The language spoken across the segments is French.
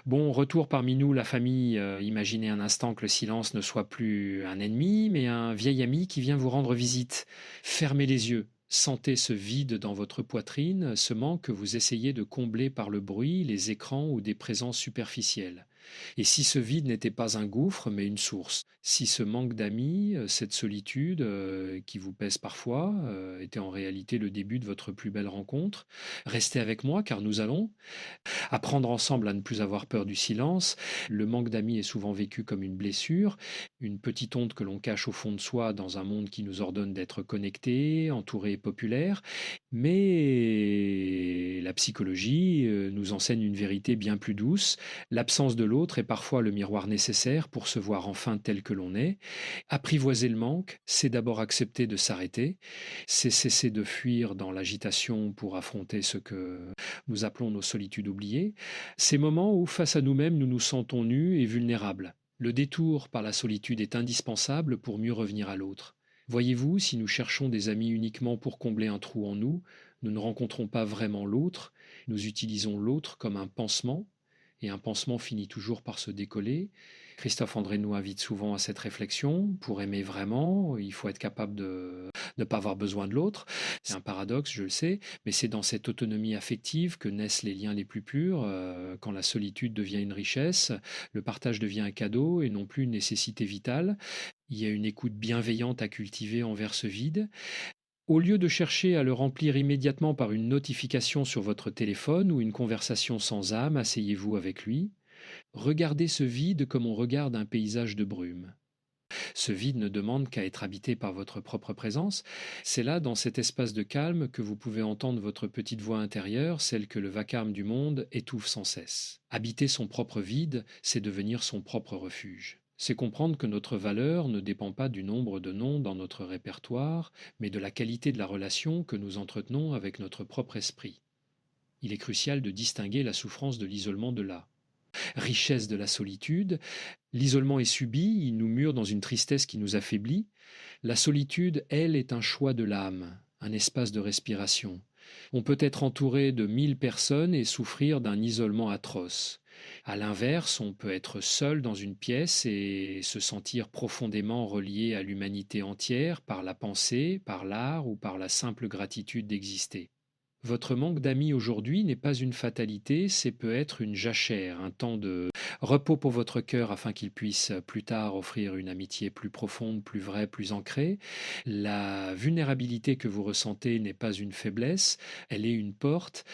Bon, retour parmi nous, la famille. Imaginez un instant que le silence ne soit plus un ennemi, mais un vieil ami qui vient vous rendre visite. Fermez les yeux. Sentez ce vide dans votre poitrine, ce manque que vous essayez de combler par le bruit, les écrans ou des présences superficielles. Et si ce vide n'était pas un gouffre, mais une source? Si ce manque d'amis, cette solitude qui vous pèse parfois, était en réalité le début de votre plus belle rencontre? Restez avec moi car nous allons apprendre ensemble à ne plus avoir peur du silence. Le manque d'amis est souvent vécu comme une blessure, une petite honte que l'on cache au fond de soi dans un monde qui nous ordonne d'être connecté, entouré et populaire. Mais la psychologie nous enseigne une vérité bien plus douce. L'absence de l'autre est parfois le miroir nécessaire pour se voir enfin tel que l'on est. Apprivoiser le manque, c'est d'abord accepter de s'arrêter, c'est cesser de fuir dans l'agitation pour affronter ce que nous appelons nos solitudes oubliées, ces moments où face à nous-mêmes nous nous sentons nus et vulnérables. Le détour par la solitude est indispensable pour mieux revenir à l'autre. Voyez-vous, si nous cherchons des amis uniquement pour combler un trou en nous, nous ne rencontrons pas vraiment l'autre, nous utilisons l'autre comme un pansement, et un pansement finit toujours par se décoller. Christophe André nous invite souvent à cette réflexion. Pour aimer vraiment, il faut être capable de ne pas avoir besoin de l'autre. C'est un paradoxe, je le sais, mais c'est dans cette autonomie affective que naissent les liens les plus purs. Quand la solitude devient une richesse, le partage devient un cadeau et non plus une nécessité vitale. Il y a une écoute bienveillante à cultiver envers ce vide. Au lieu de chercher à le remplir immédiatement par une notification sur votre téléphone ou une conversation sans âme, asseyez-vous avec lui. Regardez ce vide comme on regarde un paysage de brume. Ce vide ne demande qu'à être habité par votre propre présence. C'est là, dans cet espace de calme, que vous pouvez entendre votre petite voix intérieure, celle que le vacarme du monde étouffe sans cesse. Habiter son propre vide, c'est devenir son propre refuge. C'est comprendre que notre valeur ne dépend pas du nombre de noms dans notre répertoire, mais de la qualité de la relation que nous entretenons avec notre propre esprit. Il est crucial de distinguer la souffrance de l'isolement de là. Richesse de la solitude, l'isolement est subi, il nous mure dans une tristesse qui nous affaiblit. La solitude, elle, est un choix de l'âme, un espace de respiration. On peut être entouré de 1000 personnes et souffrir d'un isolement atroce. À l'inverse, on peut être seul dans une pièce et se sentir profondément relié à l'humanité entière par la pensée, par l'art ou par la simple gratitude d'exister. Votre manque d'amis aujourd'hui n'est pas une fatalité, c'est peut-être une jachère, un temps de repos pour votre cœur afin qu'il puisse plus tard offrir une amitié plus profonde, plus vraie, plus ancrée. La vulnérabilité que vous ressentez n'est pas une faiblesse, elle est une porte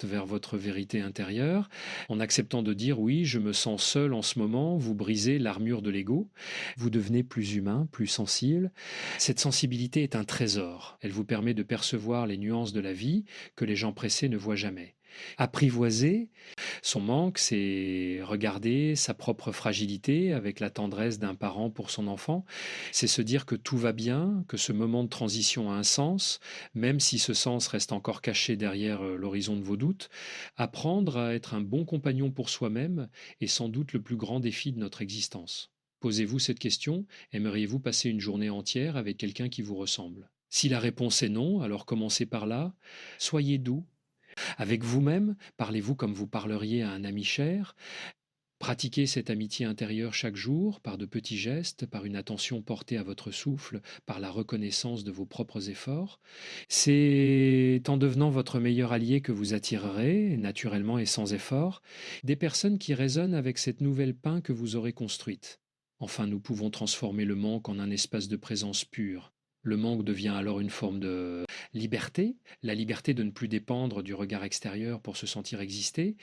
vers votre vérité intérieure. En acceptant de dire oui, je me sens seul en ce moment, vous brisez l'armure de l'ego, vous devenez plus humain, plus sensible. Cette sensibilité est un trésor, elle vous permet de percevoir les nuances de la vie que les gens pressés ne voient jamais. Apprivoiser son manque, c'est regarder sa propre fragilité avec la tendresse d'un parent pour son enfant. C'est se dire que tout va bien, que ce moment de transition a un sens, même si ce sens reste encore caché derrière l'horizon de vos doutes. Apprendre à être un bon compagnon pour soi-même est sans doute le plus grand défi de notre existence. Posez-vous cette question, aimeriez-vous passer une journée entière avec quelqu'un qui vous ressemble? Si la réponse est non, alors commencez par là. Soyez doux. Avec vous-même, parlez-vous comme vous parleriez à un ami cher. Pratiquez cette amitié intérieure chaque jour par de petits gestes, par une attention portée à votre souffle, par la reconnaissance de vos propres efforts. C'est en devenant votre meilleur allié que vous attirerez, naturellement et sans effort, des personnes qui résonnent avec cette nouvelle pain que vous aurez construite. Enfin, nous pouvons transformer le manque en un espace de présence pure. Le manque devient alors une forme de liberté, la liberté de ne plus dépendre du regard extérieur pour se sentir exister.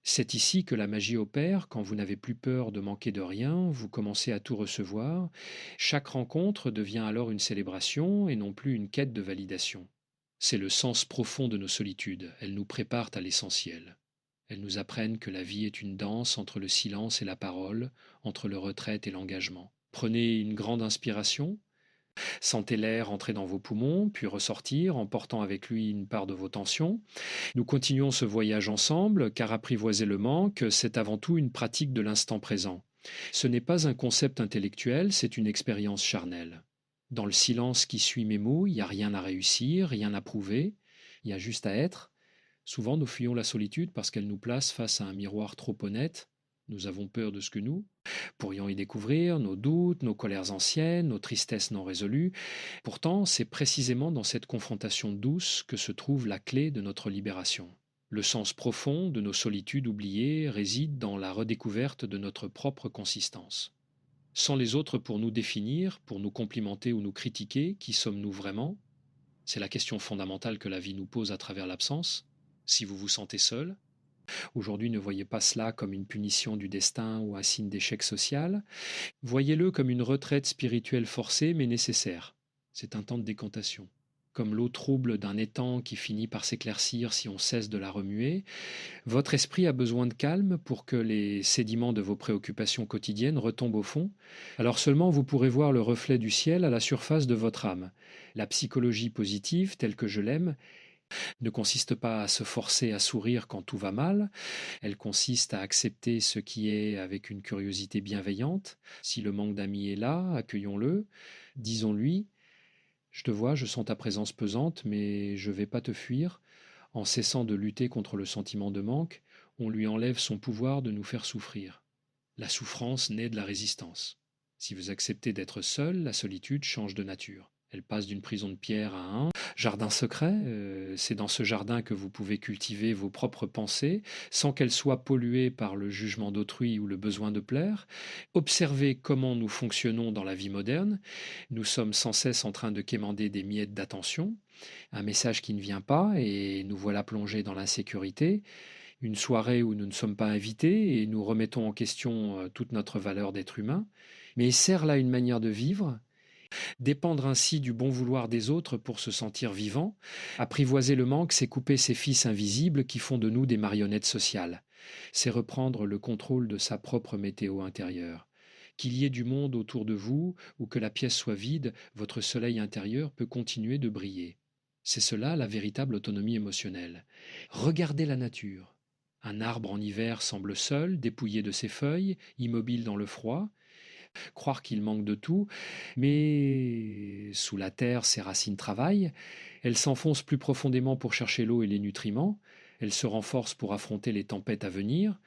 C'est ici que la magie opère, quand vous n'avez plus peur de manquer de rien, vous commencez à tout recevoir. Chaque rencontre devient alors une célébration et non plus une quête de validation. C'est le sens profond de nos solitudes, elles nous préparent à l'essentiel. Elles nous apprennent que la vie est une danse entre le silence et la parole, entre le retrait et l'engagement. Prenez une grande inspiration. Sentez l'air entrer dans vos poumons, puis ressortir en portant avec lui une part de vos tensions. Nous continuons ce voyage ensemble, car apprivoiser le manque, c'est avant tout une pratique de l'instant présent. Ce n'est pas un concept intellectuel, c'est une expérience charnelle. Dans le silence qui suit mes mots, il n'y a rien à réussir, rien à prouver, il y a juste à être. Souvent, nous fuyons la solitude parce qu'elle nous place face à un miroir trop honnête. Nous avons peur de ce que nous pourrions y découvrir, nos doutes, nos colères anciennes, nos tristesses non résolues. Pourtant, c'est précisément dans cette confrontation douce que se trouve la clé de notre libération. Le sens profond de nos solitudes oubliées réside dans la redécouverte de notre propre consistance. Sans les autres pour nous définir, pour nous complimenter ou nous critiquer, qui sommes-nous vraiment? C'est la question fondamentale que la vie nous pose à travers l'absence. Si vous vous sentez seul, aujourd'hui ne voyez pas cela comme une punition du destin ou un signe d'échec social, voyez-le comme une retraite spirituelle forcée mais nécessaire. C'est un temps de décantation. Comme l'eau trouble d'un étang qui finit par s'éclaircir si on cesse de la remuer, votre esprit a besoin de calme pour que les sédiments de vos préoccupations quotidiennes retombent au fond. Alors seulement vous pourrez voir le reflet du ciel à la surface de votre âme. La psychologie positive, telle que je l'aime, ne consiste pas à se forcer à sourire quand tout va mal, elle consiste à accepter ce qui est avec une curiosité bienveillante. Si le manque d'amis est là, accueillons-le, disons-lui: je te vois, je sens ta présence pesante, mais je ne vais pas te fuir. En cessant de lutter contre le sentiment de manque, on lui enlève son pouvoir de nous faire souffrir. La souffrance naît de la résistance. Si vous acceptez d'être seul, la solitude change de nature. Elle passe d'une prison de pierre à un jardin secret. C'est dans ce jardin que vous pouvez cultiver vos propres pensées sans qu'elles soient polluées par le jugement d'autrui ou le besoin de plaire. Observez comment nous fonctionnons dans la vie moderne. Nous sommes sans cesse en train de quémander des miettes d'attention, un message qui ne vient pas et nous voilà plongés dans l'insécurité, une soirée où nous ne sommes pas invités et nous remettons en question toute notre valeur d'être humain. Mais sert là une manière de vivre? Dépendre ainsi du bon vouloir des autres pour se sentir vivant, apprivoiser le manque, c'est couper ces fils invisibles qui font de nous des marionnettes sociales. C'est reprendre le contrôle de sa propre météo intérieure. Qu'il y ait du monde autour de vous ou que la pièce soit vide, votre soleil intérieur peut continuer de briller. C'est cela la véritable autonomie émotionnelle. Regardez la nature. Un arbre en hiver semble seul, dépouillé de ses feuilles, immobile dans le froid, croire qu'il manque de tout, mais sous la terre, ses racines travaillent, elles s'enfoncent plus profondément pour chercher l'eau et les nutriments, elles se renforcent pour affronter les tempêtes à venir.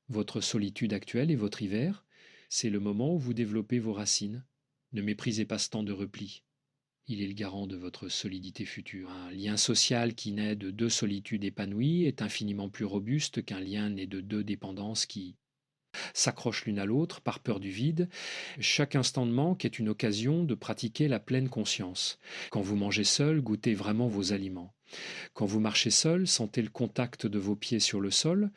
Votre solitude actuelle et votre hiver, c'est le moment où vous développez vos racines. Ne méprisez pas ce temps de repli. Il est le garant de votre solidité future. Un lien social qui naît de deux solitudes épanouies est infiniment plus robuste qu'un lien né de deux dépendances qui s'accrochent l'une à l'autre par peur du vide. Chaque instant de manque est une occasion de pratiquer la pleine conscience. Quand vous mangez seul, goûtez vraiment vos aliments. Quand vous marchez seul, sentez le contact de vos pieds sur le sol.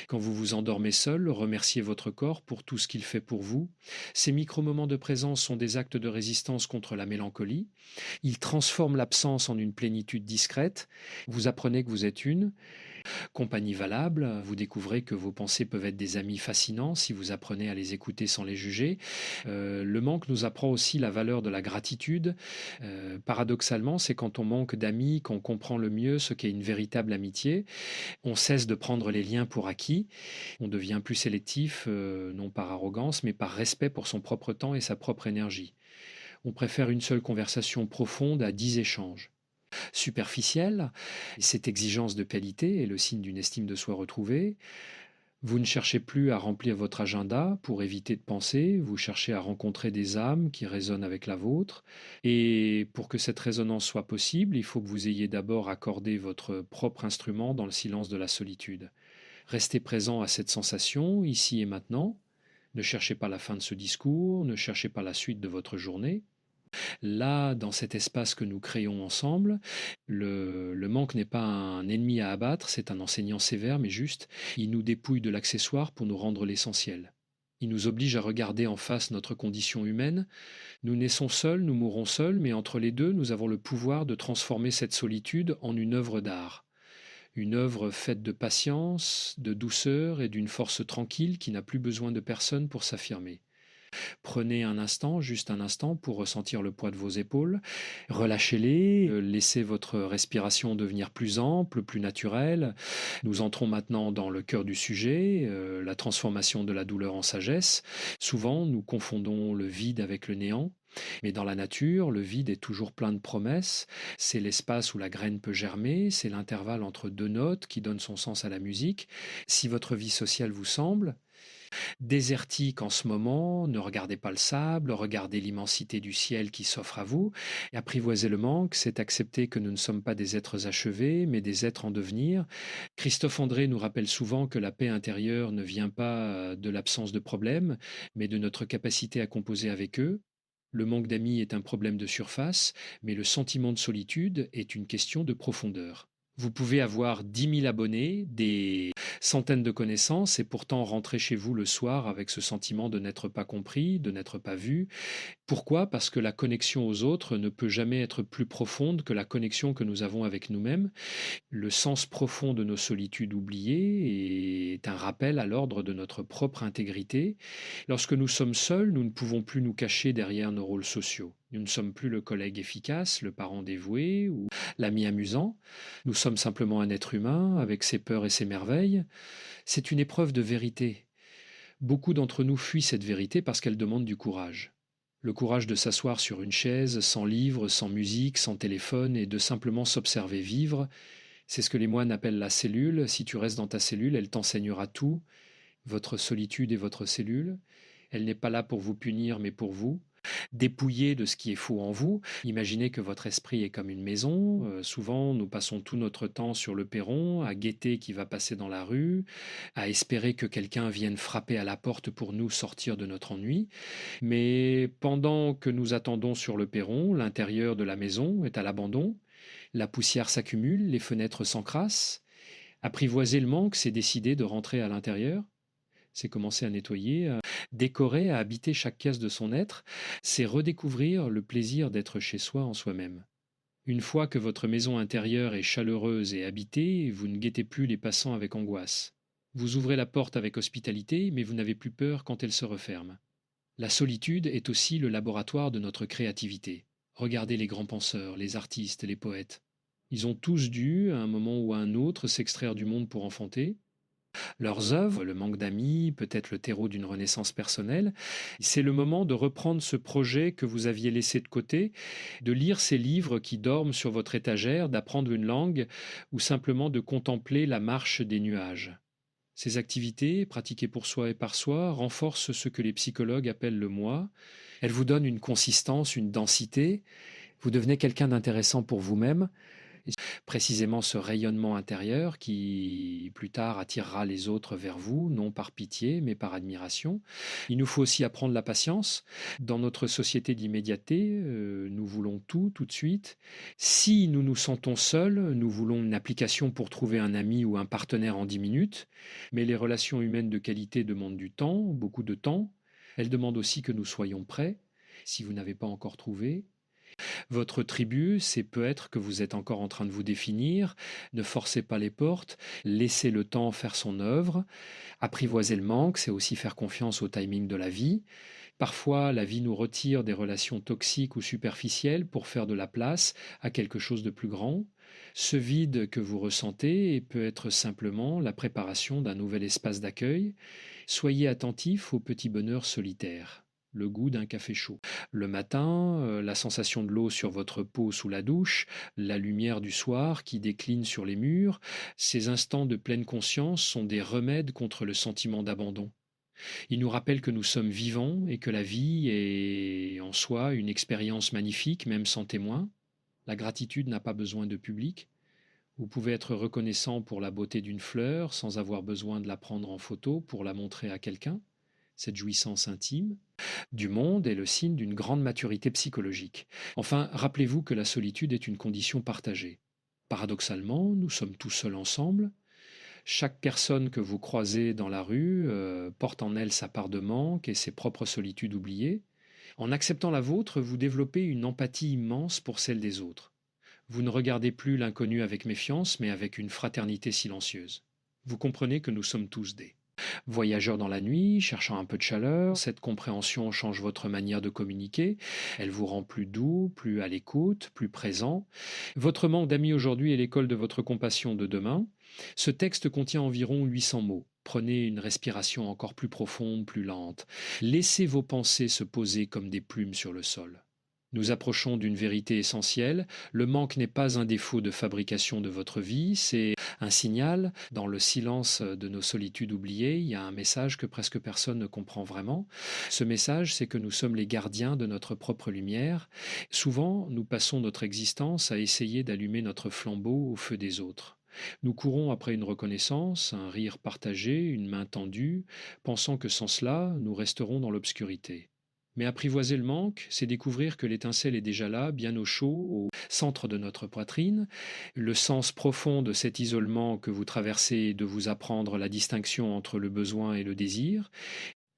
Quand vous vous endormez seul, remerciez votre corps pour tout ce qu'il fait pour vous. Ces micro-moments de présence sont des actes de résistance contre la mélancolie. Ils transforment l'absence en une plénitude discrète. Vous apprenez que vous êtes une compagnie valable, vous découvrez que vos pensées peuvent être des amis fascinants si vous apprenez à les écouter sans les juger. Le manque nous apprend aussi la valeur de la gratitude. Paradoxalement, c'est quand on manque d'amis qu'on comprend le mieux ce qu'est une véritable amitié. On cesse de prendre les liens pour acquis. On devient plus sélectif, non par arrogance, mais par respect pour son propre temps et sa propre énergie. On préfère une seule conversation profonde à 10 échanges superficielle. Cette exigence de qualité est le signe d'une estime de soi retrouvée. Vous ne cherchez plus à remplir votre agenda pour éviter de penser, vous cherchez à rencontrer des âmes qui résonnent avec la vôtre. Et pour que cette résonance soit possible, il faut que vous ayez d'abord accordé votre propre instrument dans le silence de la solitude. Restez présent à cette sensation, ici et maintenant. Ne cherchez pas la fin de ce discours, ne cherchez pas la suite de votre journée. Là, dans cet espace que nous créons ensemble, le manque n'est pas un ennemi à abattre, c'est un enseignant sévère mais juste. Il nous dépouille de l'accessoire pour nous rendre l'essentiel. Il nous oblige à regarder en face notre condition humaine. Nous naissons seuls, nous mourrons seuls, mais entre les deux, nous avons le pouvoir de transformer cette solitude en une œuvre d'art. Une œuvre faite de patience, de douceur et d'une force tranquille qui n'a plus besoin de personne pour s'affirmer. Prenez un instant, juste un instant, pour ressentir le poids de vos épaules. Relâchez-les, laissez votre respiration devenir plus ample, plus naturelle. Nous entrons maintenant dans le cœur du sujet, la transformation de la douleur en sagesse. Souvent, nous confondons le vide avec le néant. Mais dans la nature, le vide est toujours plein de promesses. C'est l'espace où la graine peut germer, c'est l'intervalle entre deux notes qui donne son sens à la musique. Si votre vie sociale vous semble désertique en ce moment, ne regardez pas le sable, regardez l'immensité du ciel qui s'offre à vous. Et apprivoiser le manque, c'est accepter que nous ne sommes pas des êtres achevés, mais des êtres en devenir. Christophe André nous rappelle souvent que la paix intérieure ne vient pas de l'absence de problèmes, mais de notre capacité à composer avec eux. Le manque d'amis est un problème de surface, mais le sentiment de solitude est une question de profondeur. Vous pouvez avoir 10 000 abonnés, des centaines de connaissances et pourtant rentrer chez vous le soir avec ce sentiment de n'être pas compris, de n'être pas vu. Pourquoi? Parce que la connexion aux autres ne peut jamais être plus profonde que la connexion que nous avons avec nous-mêmes. Le sens profond de nos solitudes oubliées est un rappel à l'ordre de notre propre intégrité. Lorsque nous sommes seuls, nous ne pouvons plus nous cacher derrière nos rôles sociaux. Nous ne sommes plus le collègue efficace, le parent dévoué ou l'ami amusant. Nous sommes simplement un être humain avec ses peurs et ses merveilles. C'est une épreuve de vérité. Beaucoup d'entre nous fuient cette vérité parce qu'elle demande du courage. Le courage de s'asseoir sur une chaise, sans livre, sans musique, sans téléphone, et de simplement s'observer vivre. C'est ce que les moines appellent la cellule. Si tu restes dans ta cellule, elle t'enseignera tout. Votre solitude est votre cellule. Elle n'est pas là pour vous punir, mais pour vous. Dépouillé de ce qui est faux en vous. Imaginez que votre esprit est comme une maison. Souvent, nous passons tout notre temps sur le perron, à guetter qui va passer dans la rue, à espérer que quelqu'un vienne frapper à la porte pour nous sortir de notre ennui. Mais pendant que nous attendons sur le perron, l'intérieur de la maison est à l'abandon. La poussière s'accumule, les fenêtres s'encrassent. Apprivoiser le manque, c'est décider de rentrer à l'intérieur. C'est commencer à nettoyer, à décorer, à habiter chaque pièce de son être. C'est redécouvrir le plaisir d'être chez soi en soi-même. Une fois que votre maison intérieure est chaleureuse et habitée, vous ne guettez plus les passants avec angoisse. Vous ouvrez la porte avec hospitalité, mais vous n'avez plus peur quand elle se referme. La solitude est aussi le laboratoire de notre créativité. Regardez les grands penseurs, les artistes, les poètes. Ils ont tous dû, à un moment ou à un autre, s'extraire du monde pour enfanter. Leurs œuvres, le manque d'amis, peut-être le terreau d'une renaissance personnelle, c'est le moment de reprendre ce projet que vous aviez laissé de côté, de lire ces livres qui dorment sur votre étagère, d'apprendre une langue ou simplement de contempler la marche des nuages. Ces activités, pratiquées pour soi et par soi, renforcent ce que les psychologues appellent le moi. Elles vous donnent une consistance, une densité. Vous devenez quelqu'un d'intéressant pour vous-même. Précisément ce rayonnement intérieur qui, plus tard, attirera les autres vers vous, non par pitié, mais par admiration. Il nous faut aussi apprendre la patience. Dans notre société d'immédiateté, nous voulons tout de suite. Si nous nous sentons seuls, nous voulons une application pour trouver un ami ou un partenaire en 10 minutes. Mais les relations humaines de qualité demandent du temps, beaucoup de temps. Elles demandent aussi que nous soyons prêts. Si vous n'avez pas encore trouvé, votre tribu, c'est peut-être que vous êtes encore en train de vous définir. Ne forcez pas les portes, laissez le temps faire son œuvre. Apprivoiser le manque, c'est aussi faire confiance au timing de la vie. Parfois, la vie nous retire des relations toxiques ou superficielles pour faire de la place à quelque chose de plus grand. Ce vide que vous ressentez peut être simplement la préparation d'un nouvel espace d'accueil. Soyez attentif aux petits bonheurs solitaires. Le goût d'un café chaud. Le matin, la sensation de l'eau sur votre peau sous la douche, la lumière du soir qui décline sur les murs, ces instants de pleine conscience sont des remèdes contre le sentiment d'abandon. Ils nous rappellent que nous sommes vivants et que la vie est en soi une expérience magnifique, même sans témoin. La gratitude n'a pas besoin de public. Vous pouvez être reconnaissant pour la beauté d'une fleur sans avoir besoin de la prendre en photo pour la montrer à quelqu'un. Cette jouissance intime du monde est le signe d'une grande maturité psychologique. Enfin, rappelez-vous que la solitude est une condition partagée. Paradoxalement, nous sommes tous seuls ensemble. Chaque personne que vous croisez dans la rue porte en elle sa part de manque et ses propres solitudes oubliées. En acceptant la vôtre, vous développez une empathie immense pour celle des autres. Vous ne regardez plus l'inconnu avec méfiance, mais avec une fraternité silencieuse. Vous comprenez que nous sommes tous des voyageurs dans la nuit, cherchant un peu de chaleur. Cette compréhension change votre manière de communiquer. Elle vous rend plus doux, plus à l'écoute, plus présent. Votre manque d'amis aujourd'hui est l'école de votre compassion de demain. Ce texte contient environ 800 mots. Prenez une respiration encore plus profonde, plus lente. Laissez vos pensées se poser comme des plumes sur le sol. Nous approchons d'une vérité essentielle. Le manque n'est pas un défaut de fabrication de votre vie, c'est un signal. Dans le silence de nos solitudes oubliées, il y a un message que presque personne ne comprend vraiment. Ce message, c'est que nous sommes les gardiens de notre propre lumière. Souvent, nous passons notre existence à essayer d'allumer notre flambeau au feu des autres. Nous courons après une reconnaissance, un rire partagé, une main tendue, pensant que sans cela, nous resterons dans l'obscurité. Mais apprivoiser le manque, c'est découvrir que l'étincelle est déjà là, bien au chaud, au centre de notre poitrine. Le sens profond de cet isolement que vous traversez est de vous apprendre la distinction entre le besoin et le désir.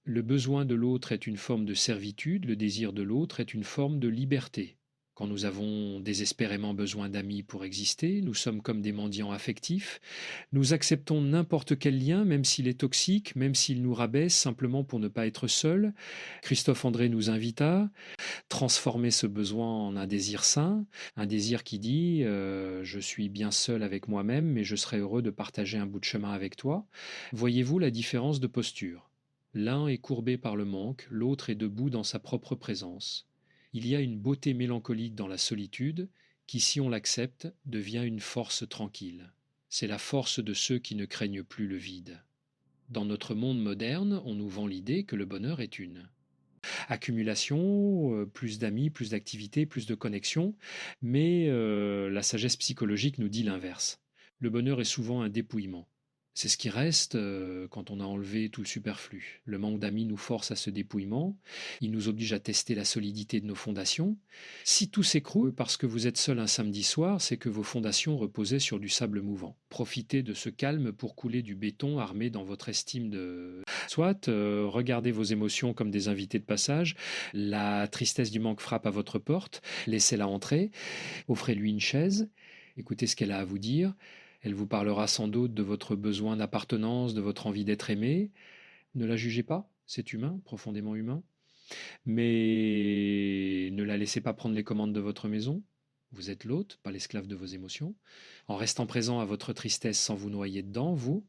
Le besoin de l'autre est une forme de servitude, le désir de l'autre est une forme de liberté. Quand nous avons désespérément besoin d'amis pour exister, nous sommes comme des mendiants affectifs. Nous acceptons n'importe quel lien, même s'il est toxique, même s'il nous rabaisse, simplement pour ne pas être seuls. Christophe André nous invita transformer ce besoin en un désir sain, un désir qui dit je suis bien seul avec moi-même, mais je serais heureux de partager un bout de chemin avec toi. Voyez-vous la différence de posture? L'un est courbé par le manque, l'autre est debout dans sa propre présence. Il y a une beauté mélancolique dans la solitude qui, si on l'accepte, devient une force tranquille. C'est la force de ceux qui ne craignent plus le vide. Dans notre monde moderne, on nous vend l'idée que le bonheur est une accumulation, plus d'amis, plus d'activités, plus de connexions, mais la sagesse psychologique nous dit l'inverse. Le bonheur est souvent un dépouillement. C'est ce qui reste quand on a enlevé tout le superflu. Le manque d'amis nous force à ce dépouillement, il nous oblige à tester la solidité de nos fondations. Si tout s'écroule parce que vous êtes seul un samedi soir, c'est que vos fondations reposaient sur du sable mouvant. Profitez de ce calme pour couler du béton armé dans votre estime de... Soit, regardez vos émotions comme des invités de passage, la tristesse du manque frappe à votre porte, laissez-la entrer, offrez-lui une chaise, écoutez ce qu'elle a à vous dire. Elle vous parlera sans doute de votre besoin d'appartenance, de votre envie d'être aimé. Ne la jugez pas, c'est humain, profondément humain. Mais ne la laissez pas prendre les commandes de votre maison. Vous êtes l'hôte, pas l'esclave de vos émotions. En restant présent à votre tristesse sans vous noyer dedans, vous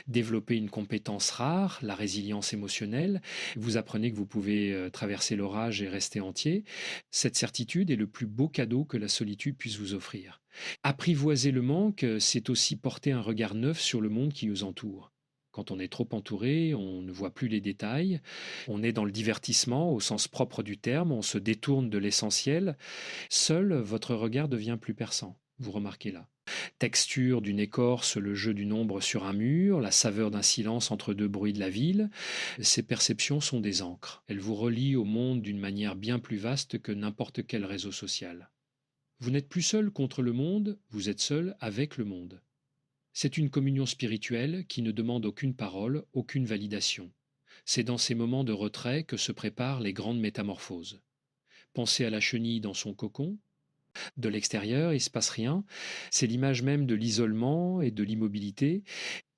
développez une compétence rare, la résilience émotionnelle. Vous apprenez que vous pouvez traverser l'orage et rester entier. Cette certitude est le plus beau cadeau que la solitude puisse vous offrir. Apprivoiser le manque, c'est aussi porter un regard neuf sur le monde qui nous entoure. Quand on est trop entouré, on ne voit plus les détails, on est dans le divertissement au sens propre du terme, on se détourne de l'essentiel. Seul, votre regard devient plus perçant. Vous remarquez là. Texture d'une écorce, le jeu d'une ombre sur un mur, la saveur d'un silence entre deux bruits de la ville, ces perceptions sont des ancres. Elles vous relient au monde d'une manière bien plus vaste que n'importe quel réseau social. Vous n'êtes plus seul contre le monde, vous êtes seul avec le monde. C'est une communion spirituelle qui ne demande aucune parole, aucune validation. C'est dans ces moments de retrait que se préparent les grandes métamorphoses. Pensez à la chenille dans son cocon. De l'extérieur, il ne se passe rien. C'est l'image même de l'isolement et de l'immobilité.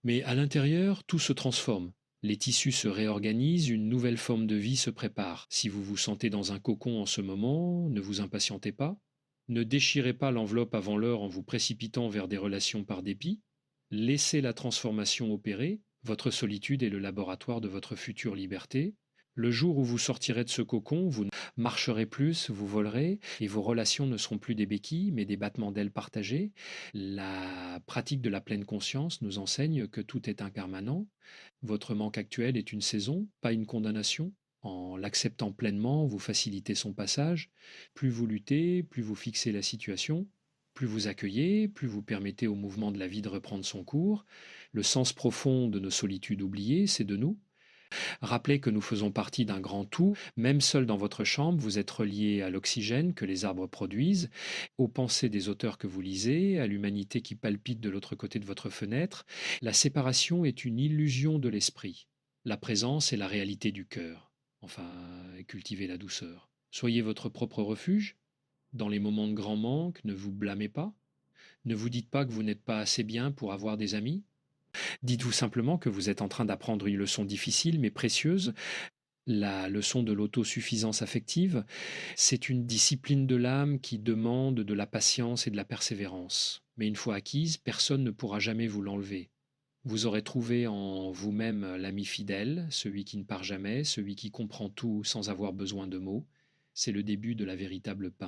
Mais à l'intérieur, tout se transforme. Les tissus se réorganisent, une nouvelle forme de vie se prépare. Si vous vous sentez dans un cocon en ce moment, ne vous impatientez pas. Ne déchirez pas l'enveloppe avant l'heure en vous précipitant vers des relations par dépit. Laissez la transformation opérer. Votre solitude est le laboratoire de votre future liberté. Le jour où vous sortirez de ce cocon, vous marcherez plus, vous volerez, et vos relations ne seront plus des béquilles, mais des battements d'ailes partagés. La pratique de la pleine conscience nous enseigne que tout est impermanent. Votre manque actuel est une saison, pas une condamnation. En l'acceptant pleinement, vous facilitez son passage. Plus vous luttez, plus vous fixez la situation. Plus vous accueillez, plus vous permettez au mouvement de la vie de reprendre son cours. Le sens profond de nos solitudes oubliées, c'est de nous. Rappelez que nous faisons partie d'un grand tout. Même seul dans votre chambre, vous êtes relié à l'oxygène que les arbres produisent, aux pensées des auteurs que vous lisez, à l'humanité qui palpite de l'autre côté de votre fenêtre. La séparation est une illusion de l'esprit. La présence est la réalité du cœur. Enfin, cultivez la douceur. Soyez votre propre refuge. Dans les moments de grand manque, ne vous blâmez pas. Ne vous dites pas que vous n'êtes pas assez bien pour avoir des amis. Dites-vous simplement que vous êtes en train d'apprendre une leçon difficile mais précieuse, la leçon de l'autosuffisance affective. C'est une discipline de l'âme qui demande de la patience et de la persévérance. Mais une fois acquise, personne ne pourra jamais vous l'enlever. Vous aurez trouvé en vous-même l'ami fidèle, celui qui ne part jamais, celui qui comprend tout sans avoir besoin de mots. C'est le début de la véritable paix.